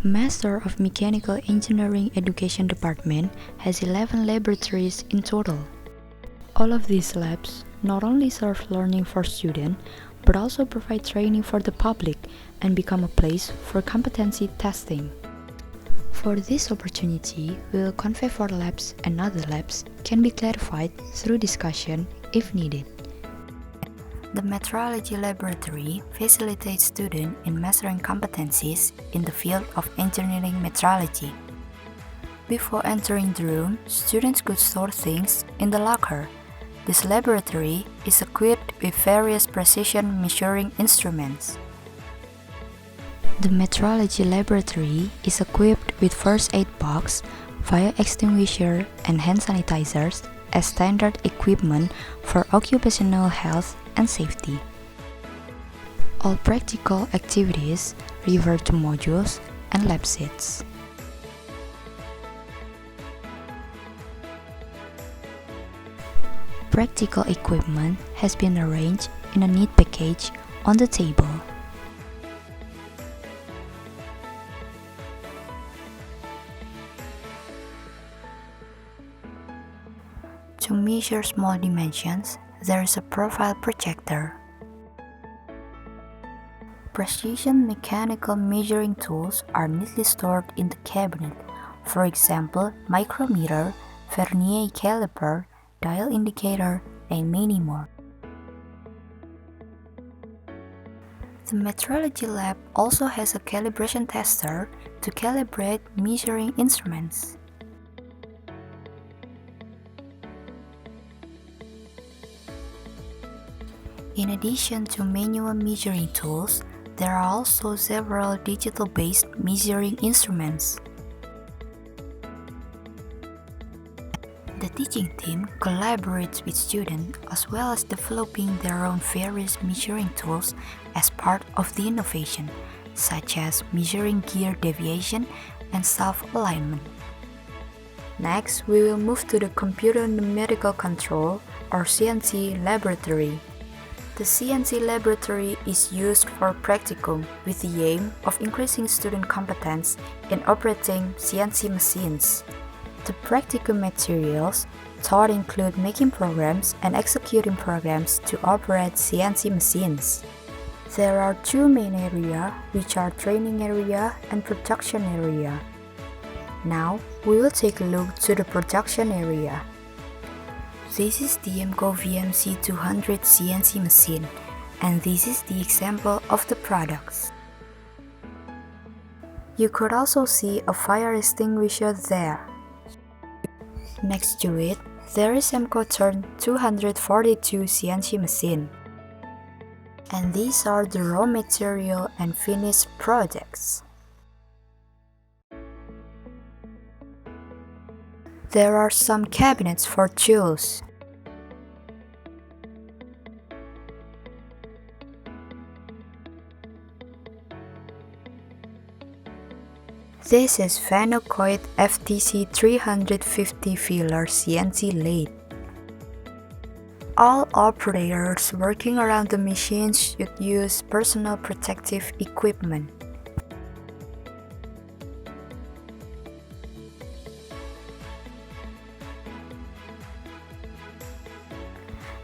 Master of Mechanical Engineering Education Department has 11 laboratories in total. All of these labs not only serve learning for students, but also provide training for the public and become a place for competency testing. For this opportunity, we will convey for labs and other labs can be clarified through discussion if needed. The Metrology Laboratory facilitates students in measuring competencies in the field of engineering metrology. Before entering the room, students could store things in the locker. This laboratory is equipped with various precision measuring instruments. The Metrology Laboratory is equipped with first aid box, fire extinguisher, and hand sanitizers as standard equipment for occupational health and safety. All practical activities refer to modules and lab seats. Practical equipment has been arranged in a neat package on the table. To measure small dimensions, there is a profile projector. Precision mechanical measuring tools are neatly stored in the cabinet, for example, micrometer, vernier caliper, dial indicator, and many more. The metrology lab also has a calibration tester to calibrate measuring instruments. In addition to manual measuring tools, there are also several digital-based measuring instruments. The teaching team collaborates with students as well as developing their own various measuring tools as part of the innovation, such as measuring gear deviation and self-alignment. Next, we will move to the Computer Numerical Control or CNC laboratory. The CNC laboratory is used for practicum with the aim of increasing student competence in operating CNC machines. The practicum materials taught include making programs and executing programs to operate CNC machines. There are two main areas, which are training area and production area. Now, we will take a look to the production area. This is the EMCO VMC 200 CNC machine, and this is the example of the products. You could also see a fire extinguisher there. Next to it, there is EMCO Turn 242 CNC machine. And these are the raw material and finished products. There are some cabinets for tools. This is Vanocoid FTC 350 filler CNC lathe. All operators working around the machine should use personal protective equipment.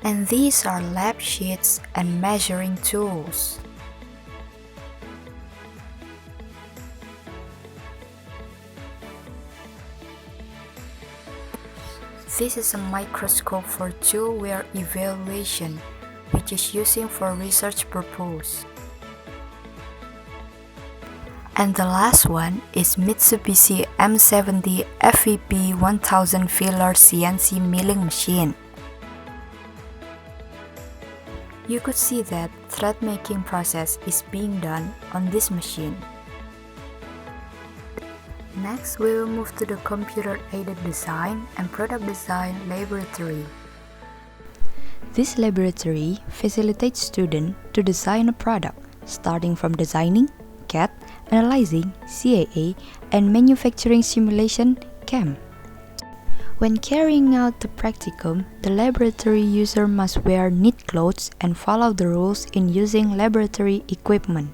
And these are lab sheets and measuring tools. This is a microscope for tool wear evaluation, which is using for research purpose. And the last one is Mitsubishi M70 FVP 1000 filler CNC milling machine. You could see that thread making process is being done on this machine. Next, we will move to the computer-aided design and product design laboratory. This laboratory facilitates students to design a product, starting from designing, CAD, analyzing, CAA, and manufacturing simulation, CAM. When carrying out the practicum, the laboratory user must wear neat clothes and follow the rules in using laboratory equipment.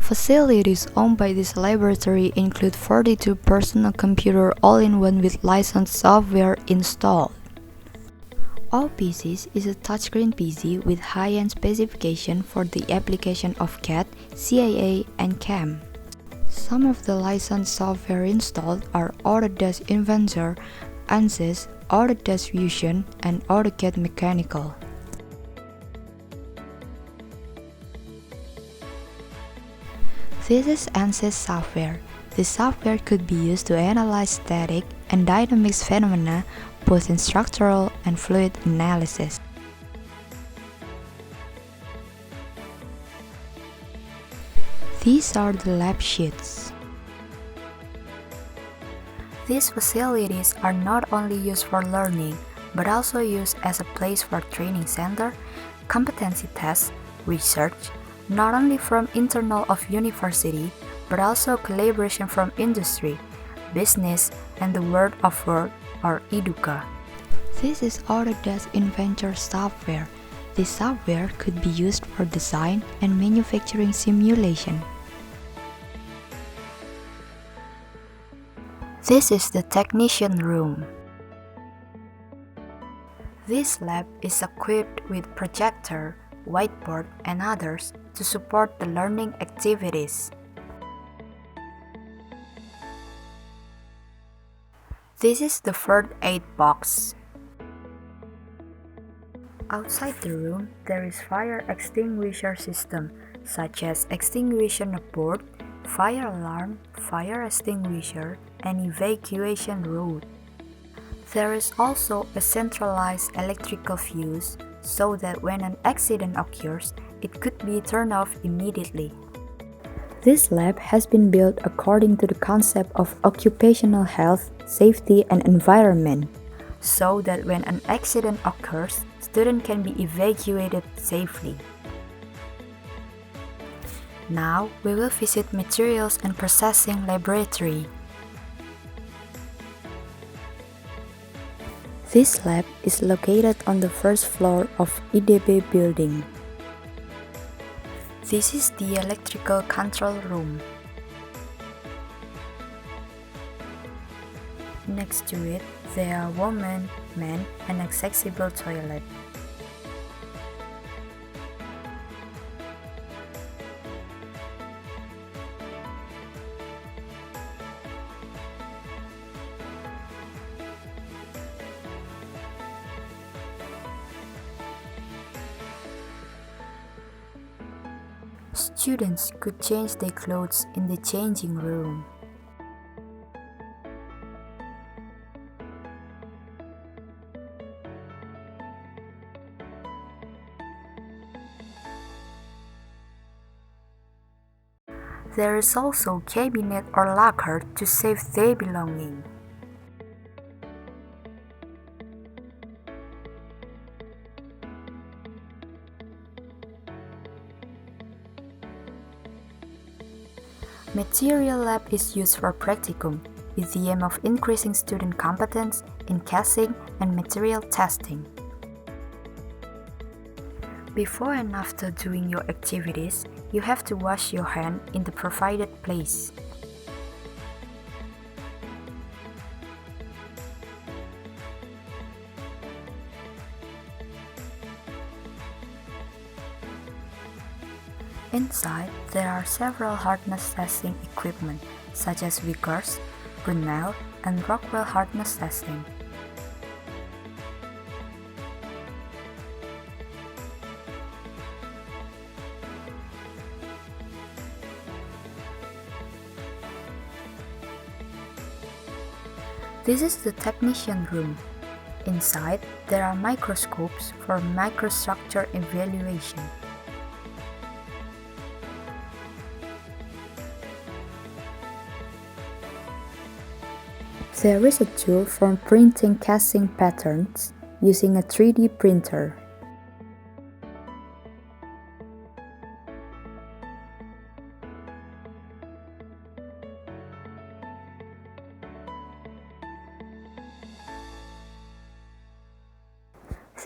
Facilities owned by this laboratory include 42 personal computers all-in-one with licensed software installed. All PCs is a touchscreen PC with high-end specification for the application of CAD, CAA, and CAM. Some of the licensed software installed are Autodesk Inventor, ANSYS, Autodesk Fusion, and AutoCAD Mechanical. This is ANSYS software. This software could be used to analyze static and dynamics phenomena both in structural and fluid analysis. These are the lab sheets. These facilities are not only used for learning, but also used as a place for training center, competency tests, research, not only from internal of university, but also collaboration from industry, business, and the world of work or Educa. This is Autodesk Inventor software. This software could be used for design and manufacturing simulation. This is the technician room. This lab is equipped with projector, whiteboard, and others to support the learning activities. This is the first aid box. Outside the room, there is fire extinguisher system such as extinguishing board, fire alarm, fire extinguisher, and evacuation route. There is also a centralized electrical fuse so that when an accident occurs, it could be turned off immediately. This lab has been built according to the concept of occupational health, safety, and environment, so that when an accident occurs, students can be evacuated safely. Now, we will visit Materials and Processing Laboratory. This lab is located on the first floor of IDB building. This is the electrical control room. Next to it, there are women, men, and accessible toilet. Students could change their clothes in the changing room. There is also cabinet or locker to save their belongings. Material lab is used for practicum with the aim of increasing student competence in casting and material testing. Before and after doing your activities, you have to wash your hand in the provided place. Inside, there are several hardness testing equipment such as Vickers, Brunel, and Rockwell hardness testing. This is the technician room. Inside, there are microscopes for microstructure evaluation. There is a tool for printing casting patterns using a 3D printer.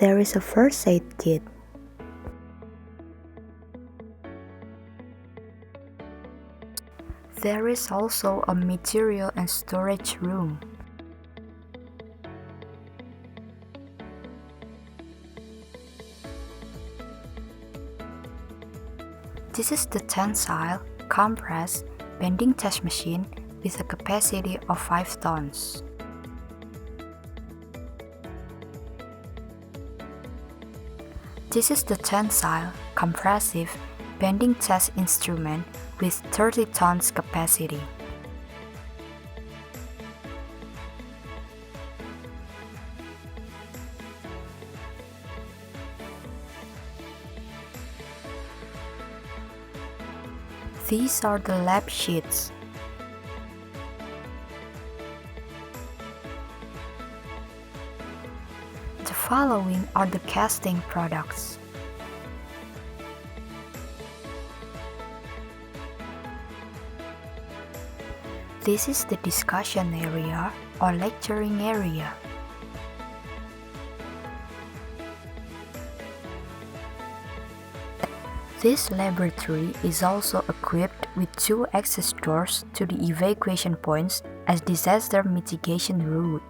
There is a first aid kit. There is also a material and storage room. This is the tensile, compress, bending test machine with a capacity of 5 tons. This is the tensile, compressive, bending test instrument with 30 tons capacity. These are the lab sheets. The following are the casting products. This is the discussion area or lecturing area. This laboratory is also equipped with 2 access doors to the evacuation points as disaster mitigation route.